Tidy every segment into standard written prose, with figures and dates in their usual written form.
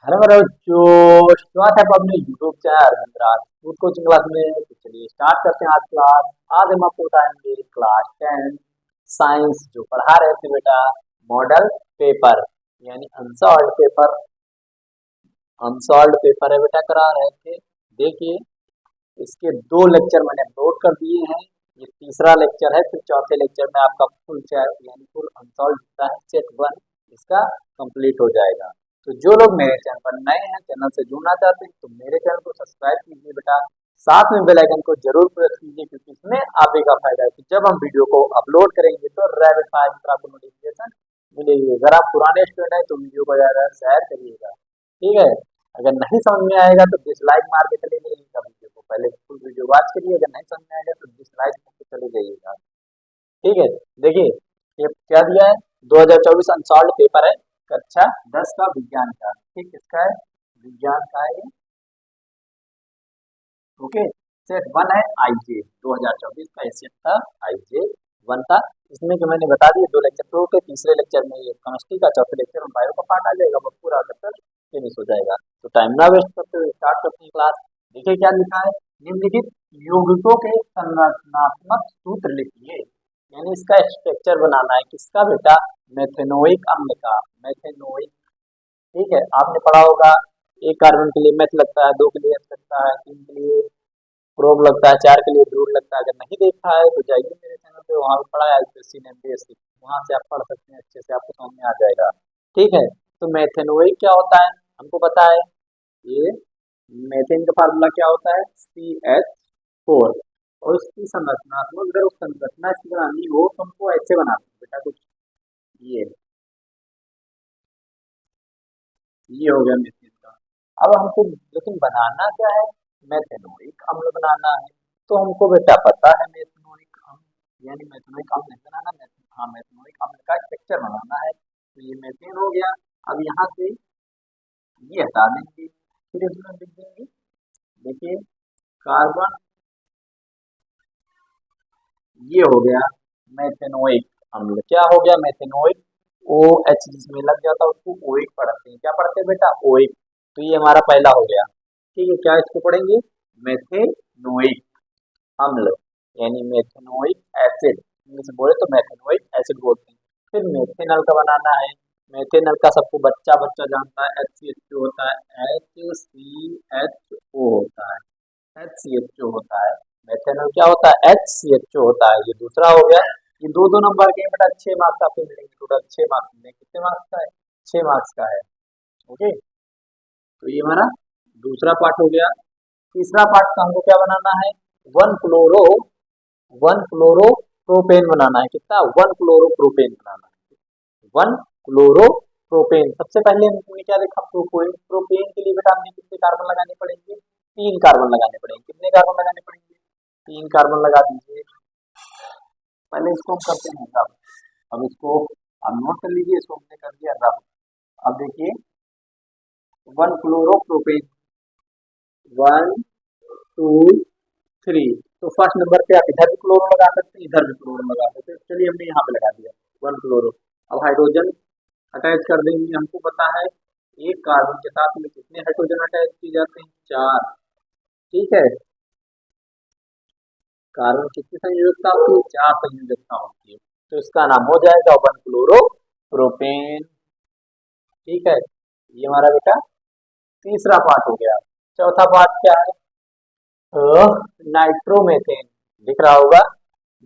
Hello मेरे बच्चों, स्वागत है आपका अपने YouTube channel Arvind Rajput coaching class में। तो चलिए स्टार्ट करते हैं आज क्लास। आज हम आपको बताएंगे क्लास 10 साइंस जो पढ़ा रहे थे बेटा, मॉडल पेपर यानी अनसॉल्व पेपर है बेटा, करा रहे थे। देखिए, इसके दो लेक्चर मैंने अपलोड कर दिए हैं। ये तीसरा लेक्चर है, फिर चौथे लेक्चर में आपका फुल चैप्टर यानी फुल अनसॉल्व जितना है सेट 1 इसका कंप्लीट हो जाएगा। तो जो लोग मेरे चैनल पर नए हैं, चैनल से जुड़ना चाहते हैं, तो मेरे चैनल को सब्सक्राइब कीजिए बेटा। साथ में बेल आइकन को जरूर प्रेस कीजिए, क्योंकि इसमें आप ही का फायदा है कि जब हम वीडियो को अपलोड करेंगे तो रैपिड फायर की तरह आपको नोटिफिकेशन मिलेगी। अगर आप पुराने स्टूडेंट हैं तो वीडियो को ज़्यादा शेयर करिएगा, ठीक है। अगर नहीं समझ में आएगा तो डिसलाइक मार के चले जाइएगा वीडियो को, पहले फुल वीडियो वॉच करिए। अगर नहीं समझ में आएगा तो डिसलाइक करके चले जाइएगा, ठीक है। देखिए, ये क्या दिया है, 2024 अनसॉल्व पेपर है, कक्षा 10 का विज्ञान का, ठीक, इसका है विज्ञान का है ये। ओके, सेट 1 है आईजे 2024 का, सेट था आईजे 1 था। इसमें जो मैंने बता दिया दो लेक्चर तो के तीसरे लेक्चर में ये केमिस्ट्री का, चौथे लेक्चर में बायो का पार्ट आ जाएगा, वो पूरा चैप्टर फिनिश हो जाएगा। तो टाइम ना वेस्ट करते हुए स्टार्ट करते हैं क्लास। देखिए क्या लिखा है, निम्नलिखित यौगिकों के संरचनात्मक सूत्र लिखिए। यानी इसका स्ट्रक्चर बनाना है किसका बेटा, मेथेनोइक अम्ल का। मेथेनोइक, ठीक है, आपने पढ़ा होगा। एक कार्बन के लिए मेथ लगता है, दो के लिए एच लगता है, तीन के लिए प्रोब लगता है, चार के लिए ध्रुव लगता है। अगर नहीं देखा है तो जाइए मेरे चैनल पे, वहाँ पे पढ़ा है आईपीएससी ने एमपीएससी, वहाँ से आप पढ़ सकते हैं, अच्छे से आपको समझ में आ जाएगा, ठीक है। तो मेथेनोइक क्या होता है, हमको पता है। ये मेथेन का फार्मूला क्या होता है, CH4। और इसकी संरचनात्मक, अगर उस संरचना इसकी बनानी हो तो हमको ऐसे बनाना है बेटा कुछ। ये ये हो गया मेथेन का। अब हमको लेकिन बनाना क्या है, मेथेनोइक अम्ल बनाना है। तो हमको बेटा पता है मेथेनोइक अम्ल यानी मेथेनोइक अम्ल नहीं बनाना, मेथेनोइक अम्ल का स्ट्रक्चर बनाना है। तो ये मेथेन हो गया। अब यहाँ से ये हटा देंगे, फिर इसमें लिख देंगे, देखिए, कार्बन, ये हो गया मेथेनोइक अम्ल। क्या हो गया, मेथेनोइक ओ एच जिसमें लग जाता है उसको ओइक पढ़ते हैं। क्या पढ़ते हैं बेटा, ओइक। तो ये हमारा पहला हो गया, ठीक है। क्या इसको पढ़ेंगे, मेथेनोइक अम्ल यानी मेथेनोइक एसिड, इंग्लिश में बोले तो मेथेनोइक एसिड बोलते हैं। फिर मेथेनॉल का बनाना है। मेथेनॉल का सबको बच्चा बच्चा जानता है, HCHO होता है, HCHO होता है, HCHO होता है। मेथेनॉल क्या होता है, HCHO होता है। ये दूसरा हो गया। ये दो दो नंबर के हैं बेटा, 6 मार्क्स आपको मिलेंगे, टोटल 6 मार्क्स मिलेंगे। कितने मार्क्स का है, 6 मार्क्स का है। ओके, तो ये हमारा दूसरा पार्ट हो गया। तीसरा पार्ट का हमको क्या बनाना है, one chloro one chloro propane बनाना है। कितना, वन क्लोरो प्रोपेन बनाना है। One chloro propane. सबसे पहले हमने क्या देखा, प्रोपेन। प्रोपेन के लिए बेटा हमने कितने कार्बन लगाने पड़ेंगे, 3 कार्बन लगाने पड़ेंगे। कितने कार्बन लगाने पड़ेंगे, 3 कार्बन लगा दीजिए। पहले इसको हम करते हैं रब। अब इसको आप नोट कर लीजिए, इसको हमने कर दिया रब। अब देखिए, वन क्लोरो प्रोपेन, 1 2 3। तो फर्स्ट नंबर पे आप इधर भी क्लोरो लगा सकते हैं, इधर भी क्लोरो लगा सकते हैं। चलिए हमने यहाँ पे लगा दिया वन क्लोरो। अब हाइड्रोजन अटैच कर देंगे। हमको पता है एक कार्बन के साथ में कितने हाइड्रोजन अटैच किए जाते हैं, 4, ठीक है। कार्बन कितनी संयोजकता होती है, 4 संयोजकता होती है। तो इसका नाम हो जाएगा वन क्लोरो प्रोपेन, ठीक है। ये हमारा बेटा तीसरा पार्ट हो गया। चौथा पार्ट क्या है, नाइट्रोमेथेन। दिख रहा होगा,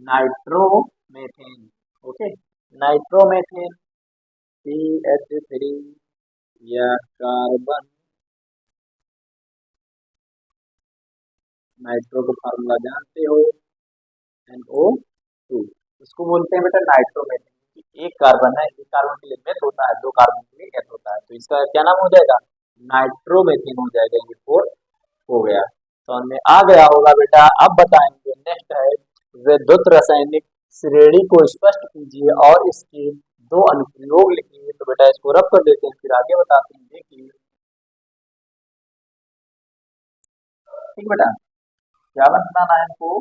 नाइट्रोमेथेन। ओके, नाइट्रोमेथेन, CH3 या कार्बन, नाइट्रो का फार्मूला जानते हो, NO2। इसको बोलते हैं बेटा नाइट्रोमेथेन। एक कार्बन है, एक कार्बन के लिए मेथ होता है, दो कार्बन के लिए एथ होता है। तो इसका क्या नाम हो जाएगा, नाइट्रोमेथेन हो जाएगा। ये 4 हो गया, समझ में आ गया होगा बेटा। अब बताएंगे, नेक्स्ट है विद्युत रासायनिक श्रेणी को स्पष्ट कीजिए और इसके दो अनुप्रयोग लिखिए। तो बेटा इसको रब कर देते हैं, फिर आगे बताते हैं। देखिए, ठीक बेटा, क्या बताना है हमको,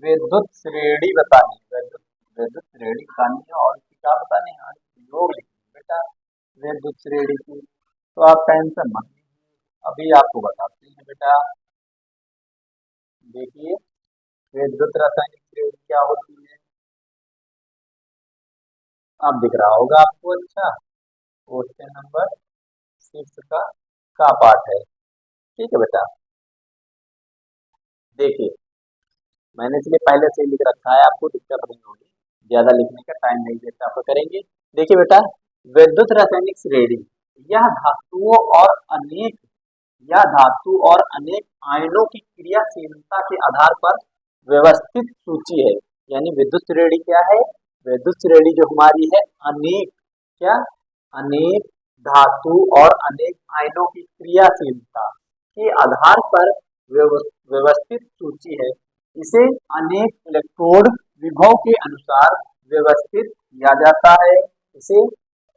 विद्युत श्रेणी बतानी है। विद्युत विद्युत श्रेणी बतानी है और इसकी क्या बतानी है, अनुप्रयोग लिखिए बेटा विद्युत श्रेणी की। तो आप टेंशन मत लीजिए, अभी आपको बताते हैं बेटा। देखिए विद्युत रासायनिक क्रिया क्या होती है, अब दिख रहा होगा आपको। अच्छा, क्वेश्चन नंबर 6 का पार्ट है, ठीक है बेटा। देखिए मैंने इसलिए पहले से ही लिख रखा है, आपको दिक्कत नहीं होगी, ज्यादा लिखने का टाइम नहीं देता, आपको करेंगे। देखिए बेटा, विद्युत रासायनिक श्रेणी यह धातुओं और अनेक या धातु और अनेक आयनों की क्रियाशीलता के आधार पर व्यवस्थित सूची है। यानी विद्युत श्रेणी क्या है, विद्युत श्रेणी जो हमारी है अनेक, क्या, अनेक धातु और अनेक आयनों की क्रियाशीलता के आधार पर व्यवस्थित सूची है। इसे अनेक इलेक्ट्रोड विभव के अनुसार व्यवस्थित किया जाता है। इसे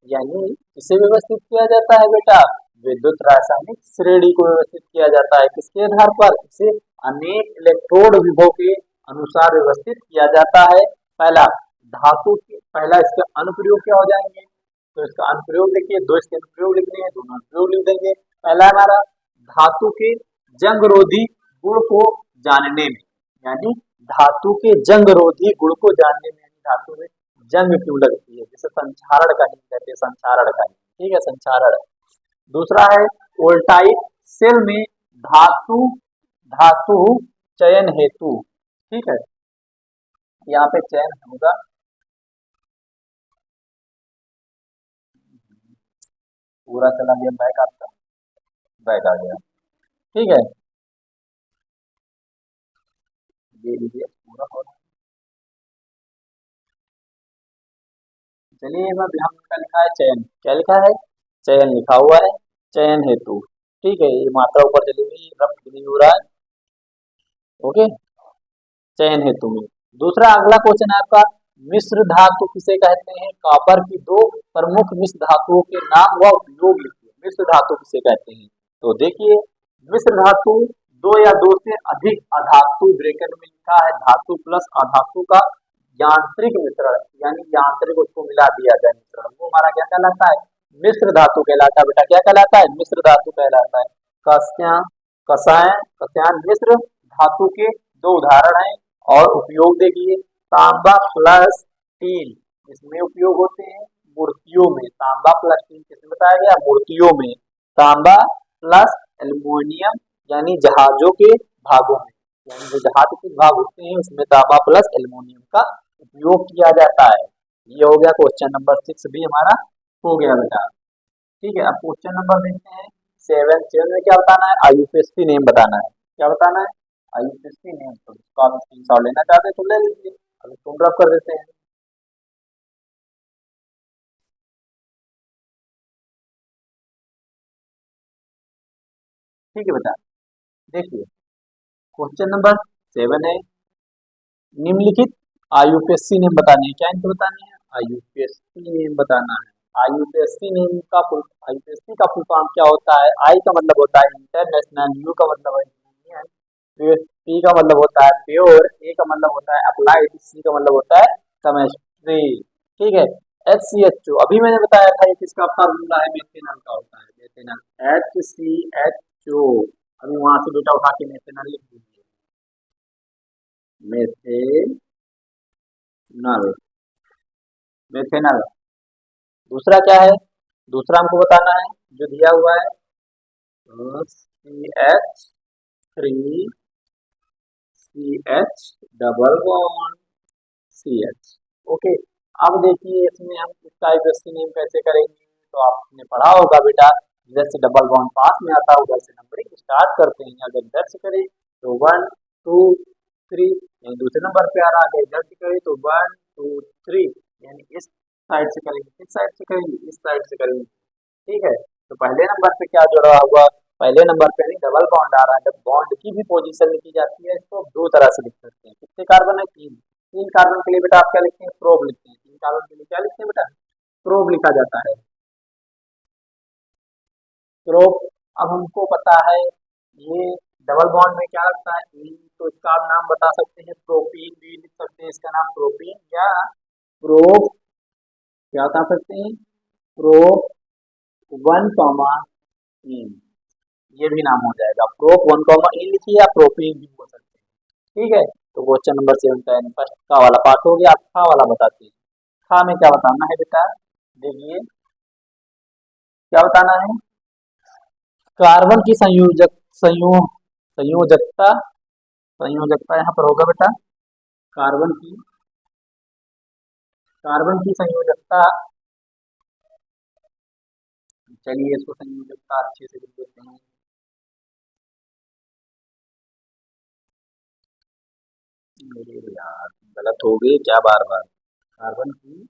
यानी इसे व्यवस्थित किया जाता है बेटा, विद्युत रासायनिक श्रेणी को व्यवस्थित किया जाता है किसके आधार पर, इसे अनेक इलेक्ट्रोड विभव के अनुसार व्यवस्थित किया जाता है। पहला धातु के, पहला इसका अनुप्रयोग क्या हो जाएंगे, तो इसका अनुप्रयोग देखिए, दो इसके अनुप्रयोग लिखने हैं, दोनों अनुप्रयोग लिख देंगे। पहला हमारा धातु के जंगरोधी गुण को जानने में, यानी धातु के जंगरोधी गुण को जानने में, यानी धातु में जंग क्यों लगती है, जैसे संक्षारण का ही कहते हैं, संक्षारण का ही, ठीक है, संक्षारण। दूसरा है वोल्टाइक सेल में धातु धातु चयन हेतु, ठीक है, यहाँ पे चयन होगा, पूरा चला गया बैक, आपका बैक आ गया, ठीक है, ये लीजिए पूरा हो। चलिए हम का लिखा है चयन, क्या लिखा है, चयन लिखा हुआ है, चयन हेतु, ठीक है, ये मात्रा ऊपर चली गई, रफ्त नहीं हो रहा है, ओके, चयन हेतु में। दूसरा अगला क्वेश्चन है आपका, मिश्र धातु किसे कहते हैं, कॉपर की दो प्रमुख मिश्र धातुओं के नाम व उपयोग लिखिए। मिश्र धातु किसे कहते हैं, तो देखिए मिश्र धातु दो या दो से अधिक अधातु, ब्रैकेट में लिखा है धातु प्लस अधातु का यांत्रिक मिश्रण, यानी यांत्रिक उसको मिला दिया जाए मिश्रण, वो हमारा क्या कहलाता है, मिश्र धातु कहलाता है बेटा, क्या कहलाता है, मिश्र धातु कहलाता है। कस्या कसायन कस्यान मिश्र धातु के दो उदाहरण हैं, और उपयोग देखिए, तांबा प्लस टीन, इसमें उपयोग होते हैं मूर्तियों में, तांबा प्लस टीन किसमें बताया गया, मूर्तियों में, तांबा प्लस एल्युमिनियम यानी जहाजों के भागों में, यानी जो जहाज के भाग होते हैं उसमें तांबा प्लस एल्युमिनियम का उपयोग किया जाता है। ये हो गया क्वेश्चन नंबर 6 भी हमारा हो गया बेटा, ठीक है। अब क्वेश्चन नंबर देखते हैं 7, 7 में क्या बताना है, आईयूपीएसी नेम बताना है, क्या बताना है, आईयूपीएसी नेम, तो इसको आप स्क्रीनशॉट लेना चाहते हैं तो ले लीजिए, अब इसको ड्रॉप कर देते हैं। ठीक है बेटा, देखिए क्वेश्चन नंबर 7 है, निम्नलिखित आईयूपीएसी नेम बताने हैं, क्या इनको बताने हैं, आईयूपीएसी नेम बताना है। आईयूपीएसी नेम का फुल, आईयूपीएसी का फुल फॉर्म क्या होता है, आई का मतलब होता है इंटरनेशनल, यू का मतलब है यूनियन, फिर पी का मतलब होता है प्योर, ए का मतलब होता है अप्लाइड, सी का मतलब होता है केमिस्ट्री, ठीक है। HCHO अभी मैंने बताया था, ये किसका फार्मूला है, मेथेनॉल का होता है, मेथेनॉल HCHO, अभी वहां से बेटा उठा के मेथेनॉल लिख दीजिए, मेथेनॉल, मेथेनॉल। दूसरा क्या है, दूसरा हमको बताना है जो दिया हुआ है, CH3 CH double bond CH, okay. अब देखिए इसमें हम इसका आईयूपीएसी नेम कैसे करेंगे, तो आपने पढ़ा होगा बेटा, इधर से डबल बॉन्ड पास में आता है, उधर से नंबरिंग स्टार्ट करते हैं, अगर इधर से करें तो 1 2 3, यानी दूसरे नंबर पे आ रहा है, इधर से करें तो 1 2 3, यानी इस साइड से करेंगे, किस साइड से करेंगे, इस साइड से करेंगे, ठीक है। तो पहले नंबर पे क्या जुड़ा हुआ, पहले नंबर पे यानी डबल बॉन्ड आ रहा है, जब बॉन्ड की भी पोजीशन लिखी जाती है इसको दो तरह से लिख सकते हैं, कितने कार्बन है, 3, 3 कार्बन के लिए बेटा आप क्या लिखते हैं, प्रोब लिखते हैं, 3 कार्बन के लिए क्या लिखते हैं बेटा, प्रोब लिखा जाता है, प्रोब। अब हमको पता है ये डबल बॉन्ड में क्या लगता है, तो इसका आप नाम बता सकते हैं, प्रोपीन भी लिख सकते हैं, इसका नाम प्रोपीन या प्रोप, क्या बता सकते हैं, प्रो 1, इन, ये भी नाम हो जाएगा। प्रोप 1, लिखिए या प्रोपीन भी बोल सकते हैं। ठीक है, तो क्वेश्चन नंबर 7 का यानी फर्स्ट का वाला पार्ट हो गया। आप खा वाला बताते हैं। खा में क्या बताना है बेटा? देखिए क्या बताना है। कार्बन की संयोजकता, संयोजकता यहाँ पर होगा बेटा। कार्बन की कार्बन की संयोजकता, चलिए इसको संयोजकता अच्छे से लिख देते हैं। मेरे यार गलत हो गई क्या बार बार। कार्बन की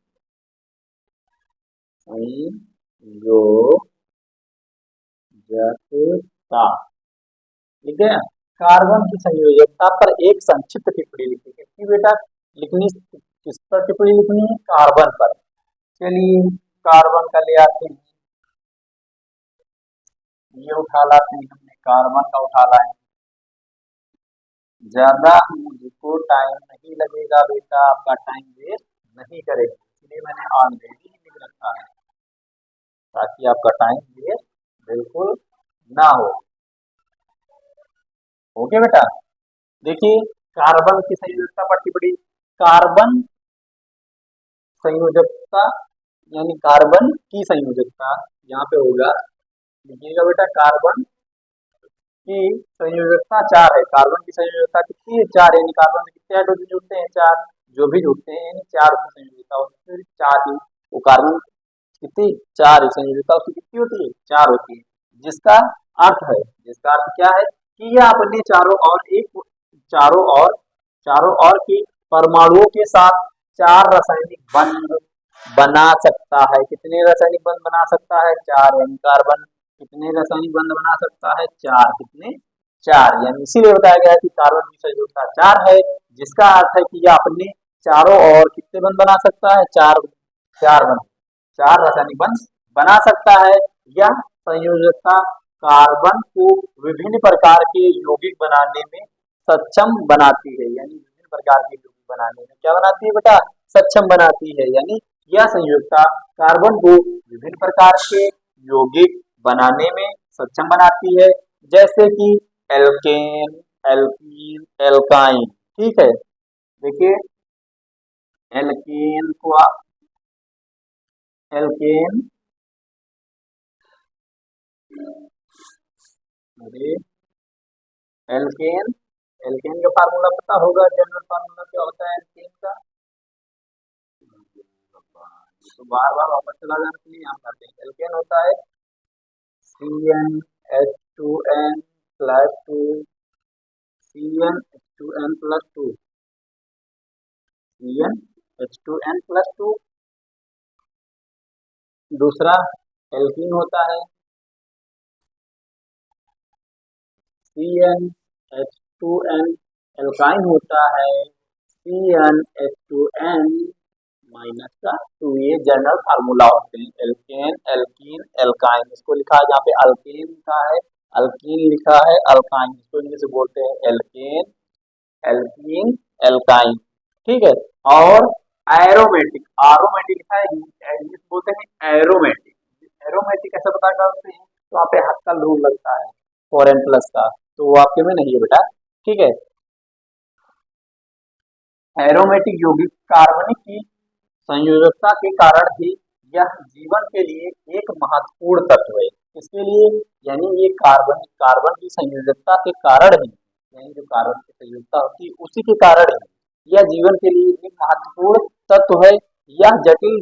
संयोजकता ठीक है। कार्बन की संयोजकता पर एक संक्षिप्त टिप्पणी लिखी। किसकी बेटा लिखनी? किस पर टिप्पणी लिखनी है? कार्बन पर। चलिए कार्बन का ले आते हैं, ये उठा लाते हैं हमने, कार्बन का उठा लाए। ज्यादा मुझको टाइम नहीं लगेगा बेटा, आपका टाइम वेस्ट नहीं करेगा, इसलिए मैंने ऑलरेडी लिख रखा है ताकि आपका टाइम वेस्ट बिल्कुल ना हो। ओके बेटा, देखिए कार्बन की संयोजकता पर टिप्पणी। कार्बन संयोजकता यानी कार्बन की संयोजकता यहाँ पे होगा, लिखिएगा बेटा कार्बन की संयोजकता 4 है। कार्बन की संयोजकता कितनी है? 4, यानी कार्बन से कितने हाइड्रोजन जुड़ते हैं? 4। जो भी जुड़ते हैं यानी 4 की संयोजकता होती है, 4 ही। वो कार्बन कितनी? 4 ही संयोजकता उसकी कितनी होती है? 4 होती है। जिसका जिसका अर्थ क्या है कि यह अपने चारों ओर की परमाणुओं के साथ 4 रासायनिक बंध बना सकता है। कितने रासायनिक बंध बना सकता है? 4, यानी कार्बन कितने रासायनिक बंध बना सकता है? 4। कितने? 4, यानी इसीलिए बताया गया है कि कार्बन की संयोजकता 4 है, जिसका अर्थ है कि यह अपने चारों ओर कितने बंध बना सकता है? 4, 4 बंध, 4 रासायनिक बंध बना सकता है। यह संयोजकता कार्बन को विभिन्न प्रकार के यौगिक बनाने में सक्षम बनाती है, यानी विभिन्न प्रकार के यौगिक बनाने में क्या बनाती है बेटा? सक्षम बनाती है। यानी यह संयोजकता कार्बन को विभिन्न प्रकार के यौगिक बनाने में सक्षम बनाती है, जैसे कि एल्केन, एल्कीन, एल्काइन। ठीक है, देखिए एल्केन को एल्केन अरे एल्केन एल्केन का फार्मूला पता होगा, जनरल फार्मूला क्या होता है एल्केन का? तो बार बार वापस चला जाने के लिए यहाँ करते हैं। एल्केन होता है CnH2n plus 2, CnH2n plus 2, CnH2n plus 2। दूसरा एल्कीन होता है CnH2n, एल्काइन होता है CnH2n माइनस का 2। ये जनरल फार्मूला होते हैं, एल्केन, एल्कीन, एल्काइन। इसको लिखा है जहाँ पे अल्केन लिखा है, अल्कीन लिखा है, अल्काइन, इसको इंग्लिश में बोलते हैं एल्केन, एल्कीन, एल्काइन। ठीक है, और एरोमेटिक, आरोमेटिक लिखा है, इंग्लिश बोलते हैं एरोमेटिक। एरोमेटिक कैसे पता करते हैं? तो वहाँ पे हाथ का लूप लगता है फॉरेन प्लस का, तो वो आपके में नहीं है बेटा। ठीक है, एरोमेटिक यौगिक कार्बनिक की संयोजकता के कारण ही यह जीवन के लिए एक महत्वपूर्ण तत्व है। इसके लिए यानी ये कार्बन की संयोजकता के कारण ही, यानी जो कार्बन की संयोजकता होती है उसी के कारण ही यह जीवन के लिए एक महत्वपूर्ण तत्व है। यह जटिल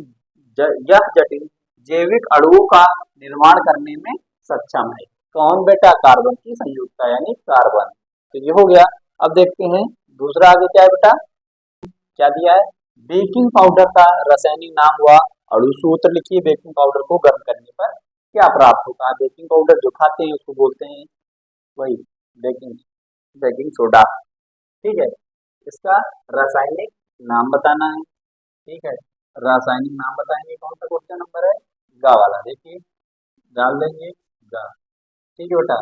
यह जटिल जैविक अणुओं का निर्माण करने में सक्षम है। कौन बेटा? कार्बन की संयोजकता यानी कार्बन। तो ये हो गया। अब देखते हैं दूसरा आगे क्या है बेटा। क्या दिया है? बेकिंग पाउडर का रासायनिक नाम हुआ अणु सूत्र लिखिए। बेकिंग पाउडर को गर्म करने पर क्या प्राप्त होता है? बेकिंग पाउडर जो खाते हैं उसको बोलते हैं वही बेकिंग बेकिंग सोडा। ठीक है, इसका रासायनिक नाम बताना है। ठीक है, रासायनिक नाम बताएंगे। कौन सा क्वेश्चन नंबर है? गा वाला। देखिए डाल देंगे गा। ठीक है बेटा,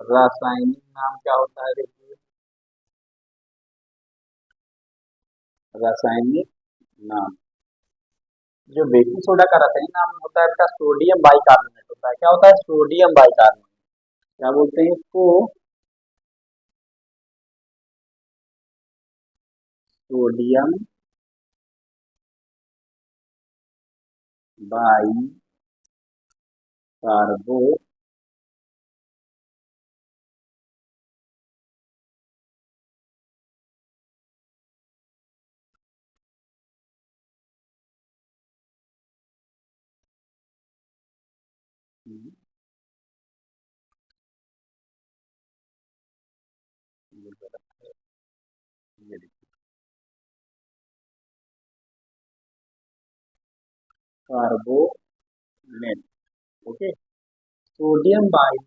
रासायनिक नाम क्या होता है? देखिए रासायनिक नाम, जो बेकिंग सोडा का रासायनिक नाम होता है बेटा सोडियम बाइकार्बोनेट होता है। क्या होता है? Sodium bicarbonate. क्या बोलते हैं इसको, sodium bi carbo carbonate. Okay, sodium bi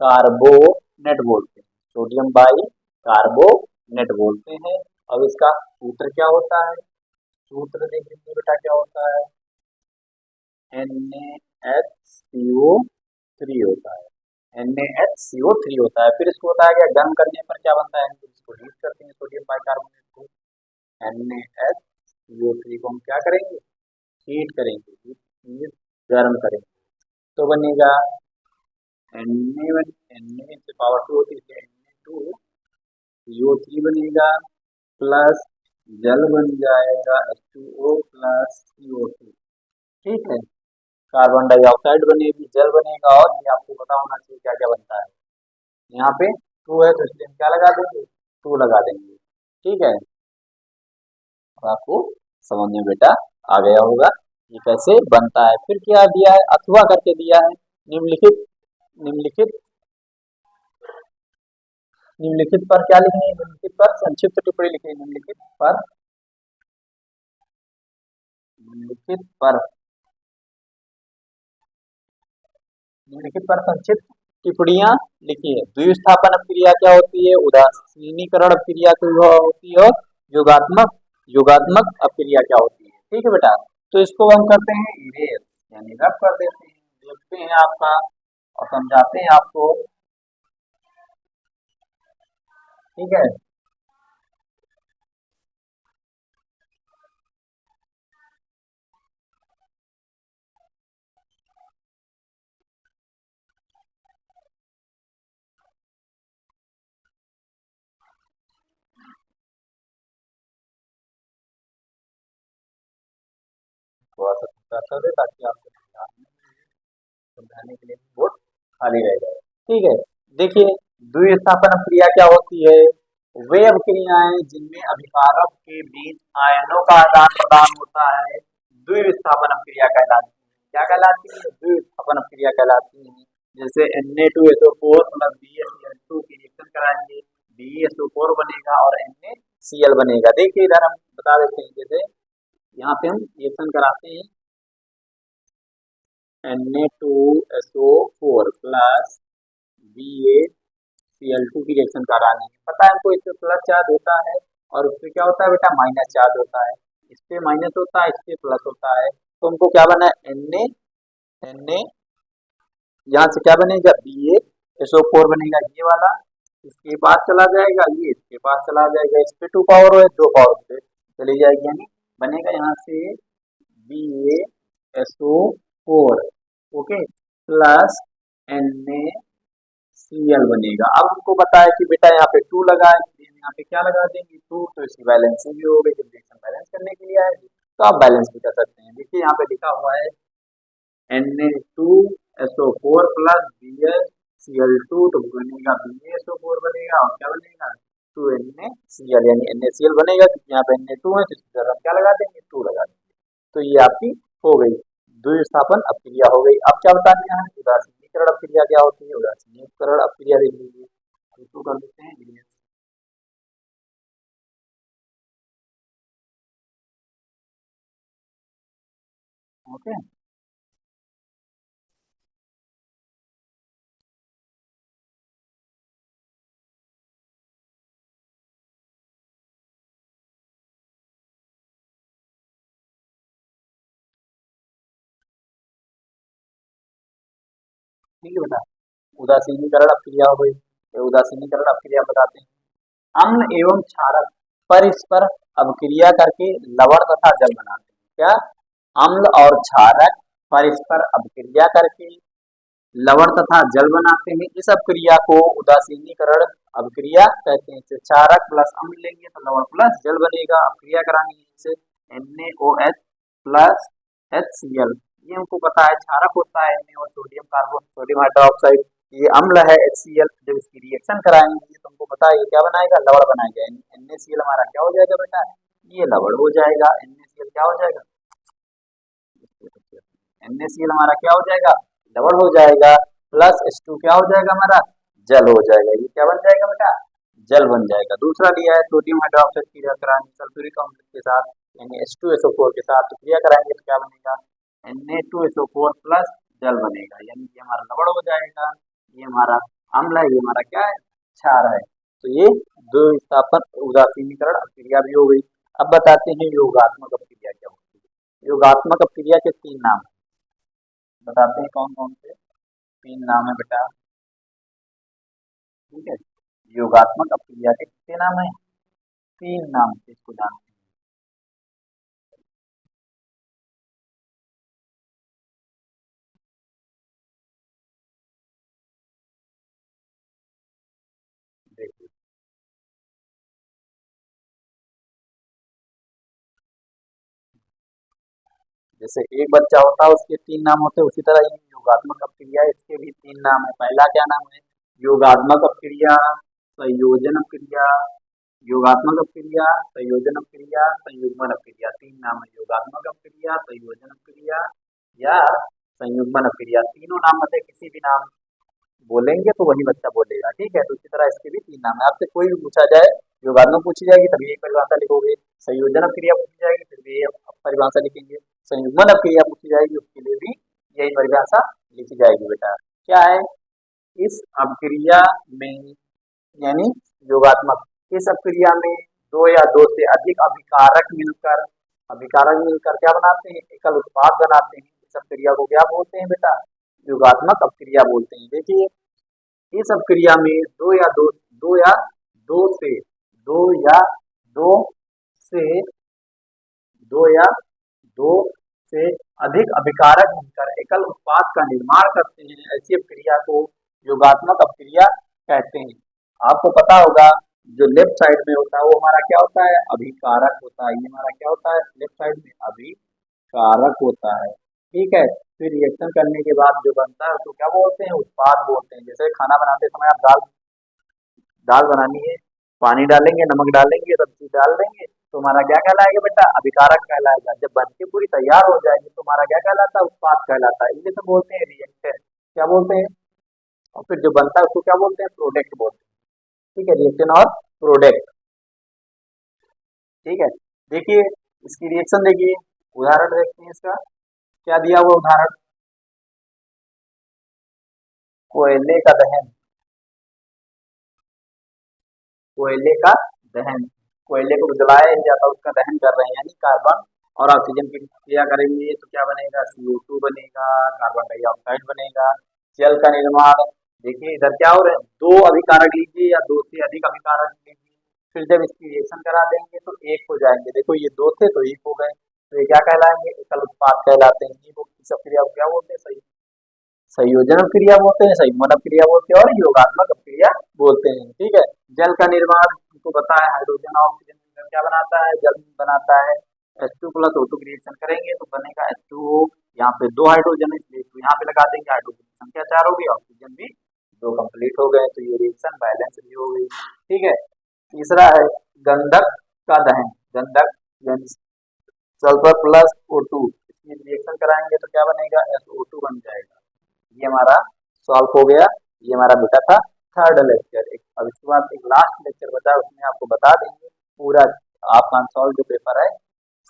carbonate बोलते हैं, सोडियम बाई कार्बोनेट बोलते हैं। अब इसका सूत्र क्या होता है, सूत्र देख लीजिए बेटा क्या होता है, NaHCO3 होता है, NaHCO3 होता है। फिर इसको होता है क्या, गर्म करने पर क्या बनता है, इसको हीट करते हैं सोडियम बाइकार्बोनेट को, NaHCO3 को हम क्या करेंगे, हीट करेंगे, हीट गर्म करेंगे, तो बनेगा Na से पावर 2 होती है, Na2CO3 बनेगा, प्लस जल बन जाएगा H2O प्लस CO2। ठीक है, कार्बन डाइऑक्साइड बनेगी, जल बनेगा, और ये आपको पता होना चाहिए क्या क्या बनता है। यहाँ पे 2 है तो इसलिए हम क्या लगा देंगे, 2 लगा देंगे। ठीक है, अब आपको समझ में बेटा आ गया होगा ये कैसे बनता है। फिर क्या दिया है, अथवा करके दिया है, निम्नलिखित निम्नलिखित निम्नलिखित पर क्या लिखनी है, निम्नलिखित पर संक्षिप्त टिप्पणी लिखनी है, निम्नलिखित पर निम्नलिखित पर संक्षिप्त टिप्पणियां लिखी है। द्विस्थापन अपक्रिया क्या होती है, उदासीनीकरण अपक्रिया क्या होती है, और योगात्मक योगात्मक अपक्रिया क्या होती है। ठीक है बेटा, तो इसको हम करते हैं इरेज, यानी रब कर देते हैं, देखते हैं आपका और समझाते हैं आपको। ठीक है, थोड़ा सा कर दे ताकि आपको समझाने के लिए बोर्ड खाली रह जाए। ठीक है, देखिए द्विस्थापन क्रिया क्या होती है, वे अभिक्रियाएं जिनमें अभिकारक के बीच आयनों का आदान प्रदान होता है द्विस्थापन क्रिया कहलाती है। क्या कहलाती है, द्विस्थापन क्रिया कहलाती है। जैसे Na2SO4 प्लस BeSL2 की रिएक्शन कराएंगे, BeSO4 बनेगा और NaCl बनेगा। देखिए इधर हम बता देते हैं, जैसे यहाँ पे हम रिएक्शन कराते हैं Na2SO4 प्लस BaCl2 की रिएक्शन करानी है, पता है हमको इससे प्लस चार्ज होता है और उससे क्या होता है बेटा, माइनस चार्ज होता है, इस पे माइनस होता है, इस पे प्लस होता है। तो हमको क्या बना है, Na यहाँ से क्या बनेगा, BaSO4 बनेगा ये वाला, इसके पास चला जाएगा, ये इसके पास चला जाएगा, इस पे 2 पावर है, 2 पावर पे चली जाएगी, यानी बनेगा यहाँ से BaSO4 ओके प्लस NaCl बनेगा। अब हमको पता है कि बेटा यहाँ पे 2 लगा है, यहाँ पे क्या लगा देंगे 2, तो इसकी बैलेंसिंग भी हो गई, जब रिएक्शन बैलेंस करने के लिए आएगी तो आप बैलेंस भी कर सकते हैं। देखिए यहाँ पे लिखा हुआ है Na2SO4 प्लस BaCl2, तो बनेगा BaSO4 बनेगा और क्या बनेगा 2NaCl, यानी NaCl बनेगा, क्योंकि यहाँ पे Na2 है तो इसकी जगह क्या लगा देंगे 2 लगा देंगे। तो ये आपकी हो गई द्विस्थापन अपक्रिया हो गई। अब क्या बताना है, उदासीनीकरण अपक्रिया क्या होती है, उदासीनीकरण अपक्रिया देख लीजिए, इसको कर देते हैं। ओके, ठीक है बेटा, उदासीनीकरण अपक्रिया हो गई, तो उदासीनीकरण अपक्रिया बताते हैं। अम्ल एवं क्षारक परस्पर अभिक्रिया करके लवण तथा जल बनाते हैं। क्या, अम्ल और क्षारक परस्पर अभिक्रिया करके लवण तथा जल बनाते हैं। इस अपक्रिया को उदासीनीकरण अभिक्रिया कहते हैं। क्षारक प्लस अम्ल लेंगे तो लवण प्लस जल बनेगा। अपक्रिया करानी है इसे NaOH प्लस HCl, ये हमको पता है क्षारक होता है Na और सोडियम हाइड्रोक्साइड, ये अम्ल है HCl। जब इसकी रिएक्शन कराएंगे तो हमको पता है ये क्या बनाएगा, लवण बनाएगा। NaCl हमारा क्या हो जाएगा बेटा, ये लवण हो जाएगा। NaCl क्या हो जाएगा, NaCl हमारा क्या हो जाएगा, लवण हो जाएगा। प्लस H2 क्या हो जाएगा हमारा, जल हो जाएगा। ये क्या बन जाएगा बेटा, जल बन जाएगा। दूसरा दिया है सोडियम हाइड्रोक्साइड की क्रिया करानी सल्फ्यूरिक अम्ल के साथ यानी H2SO4 के साथ, तो क्रिया कराएंगे तो क्या बनेगा, Na2SO4 प्लस जल बनेगा, यानी ये हमारा लवण हो जाएगा। ये हमारा अम्ल है, ये हमारा क्या है, क्षार है। तो ये दो स्थापन उदासीनीकरण क्रिया भी हो गई। अब बताते हैं योगात्मक अपक्रिया क्या होती है। योगात्मक अपक्रिया के तीन नाम बताते हैं, कौन कौन से तीन नाम है बेटा, ठीक है। योगात्मक अपक्रिया के कितने नाम है, तीन नाम से इसको जानते हैं। देखिए जैसे एक बच्चा होता है उसके तीन नाम होते हैं, उसी तरह ये योगात्मक अपक्रिया है, इसके भी तीन नाम है। पहला क्या नाम है, योगात्मक अपक्रिया, संयोजन अपक्रिया, योगात्मक अपक्रिया, संयोजन अपक्रिया, संयुग्मन अपक्रिया, तीन नाम है। योगात्मक अपक्रिया, संयोजन अपक्रिया या संयुग्मन अपक्रिया, तीनों नाम में से किसी भी नाम बोलेंगे तो वही बच्चा बोलेगा, ठीक है। तो इसी तरह इसके भी तीन नाम है। आपसे कोई भी पूछा जाए, योगात्मक पूछी जाएगी तभी एक परिभाषा लिखोगे, संयोजन अपक्रिया पूछी जाएगी फिर भी परिभाषा लिखेंगे, संयुग्मन अपक्रिया पूछी जाएगी उसके लिए भी यही परिभाषा लिखी जाएगी बेटा। क्या है, इस अपक्रिया में यानी योगात्मक, इस अपक्रिया में दो या दो से अधिक अभिकारक मिलकर क्या बनाते हैं, एकल उत्पाद बनाते हैं। इस अपक्रिया को क्या बोलते हैं बेटा, योगात्मक अपक्रिया बोलते हैं। देखिए इस अपक्रिया में दो से दो या दो से दो या दो से अधिक अभिकारक मिलकर एकल उत्पाद का निर्माण करते हैं। ऐसी अपक्रिया को योगात्मक अपक्रिया कहते हैं। आपको पता होगा जो लेफ्ट साइड में होता है वो हमारा क्या होता है, अभिकारक होता है। ये हमारा क्या होता है, लेफ्ट साइड में अभिकारक होता है, ठीक है। फिर रिएक्शन करने के बाद जो बनता है उसको क्या बोलते हैं, उत्पाद बोलते हैं। जैसे खाना बनाते समय आप दाल दाल बनानी है, पानी डालेंगे, नमक डालेंगे, सब्जी डाल देंगे तो हमारा क्या कहलाएगा बेटा, अभिकारक कहलाएगा। जब बन के पूरी तैयार हो जाएगी तो हमारा क्या कहलाता है, उत्पाद कहलाता है। इसे तो बोलते हैं रिएक्टेंट, क्या बोलते हैं। और फिर जो बनता है उसको क्या बोलते हैं, प्रोडक्ट बोलते हैं, ठीक है। रिएक्शन और प्रोडक्ट, ठीक है। देखिए इसकी रिएक्शन देखिए, उदाहरण देखते हैं इसका, क्या दिया हुआ उदाहरण, कोयले का दहन, कोयले का दहन, कोयले को जलाया जाता है उसका दहन कर रहे हैं, यानी कार्बन और ऑक्सीजन की क्रिया करेंगे तो क्या बनेगा, CO2 बनेगा, कार्बन डाइऑक्साइड बनेगा। जल का निर्माण, देखिए इधर क्या हो रहे हैं, दो अभिकारक लीजिए या दो से अधिक अभिकारक लीजिए, फिर जब इसकी रिएक्शन करा देंगे तो एक हो जाएंगे। देखो ये दो थे तो एक हो गए, तो ये क्या कहलाएंगे, एकल उत्पाद कहलाते हैं। इस क्रिया को क्या बोलते हैं, सही संयोजन क्रिया बोलते हैं, संयुग्मन क्रिया बोलते हैं और योगात्मक क्रिया बोलते हैं, ठीक है। जल का निर्माण हमको पता है, हाइड्रोजन और ऑक्सीजन मिलकर क्या बनाता है, जल बनाता है। H2 प्लस O2 की रिएक्शन करेंगे तो बनेगा H2O, यहाँ पे दो हाइड्रोजन है इसलिए तो यहाँ पे लगा देंगे, हाइड्रोजन की संख्या 4 होगी, ऑक्सीजन भी दो कंप्लीट हो गए, तो ये रिएक्शन बैलेंस भी हो गई, ठीक है। तीसरा है गंधक का दहन, गंधक यानी सल्फर प्लस O2, इसकी रिएक्शन कराएंगे तो क्या बनेगा, SO2 बन जाएगा। ये हमारा सॉल्व हो गया। ये हमारा बेटा था थर्ड लेक्चर। अब इसके बाद एक लास्ट लेक्चर बचा, उसमें आपको बता देंगे पूरा आपका सॉल्व जो पेपर है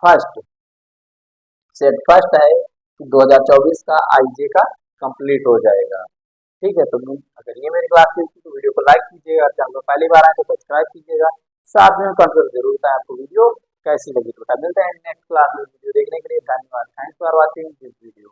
फर्स्ट सेट फर्स्ट है कि 2024 का आईजे का कंप्लीट हो जाएगा, ठीक है। तो अगर ये मेरी क्लास थी तो वीडियो को लाइक कीजिएगा, चैनल को पहली बार आए तो सब्सक्राइब कीजिएगा, साथ में कमेंट जरूर बताएं आपको वीडियो कैसी लगी। तो मिलते हैं नेक्स्ट क्लास में, वीडियो देखने के लिए धन्यवाद। Thanks for watching this video.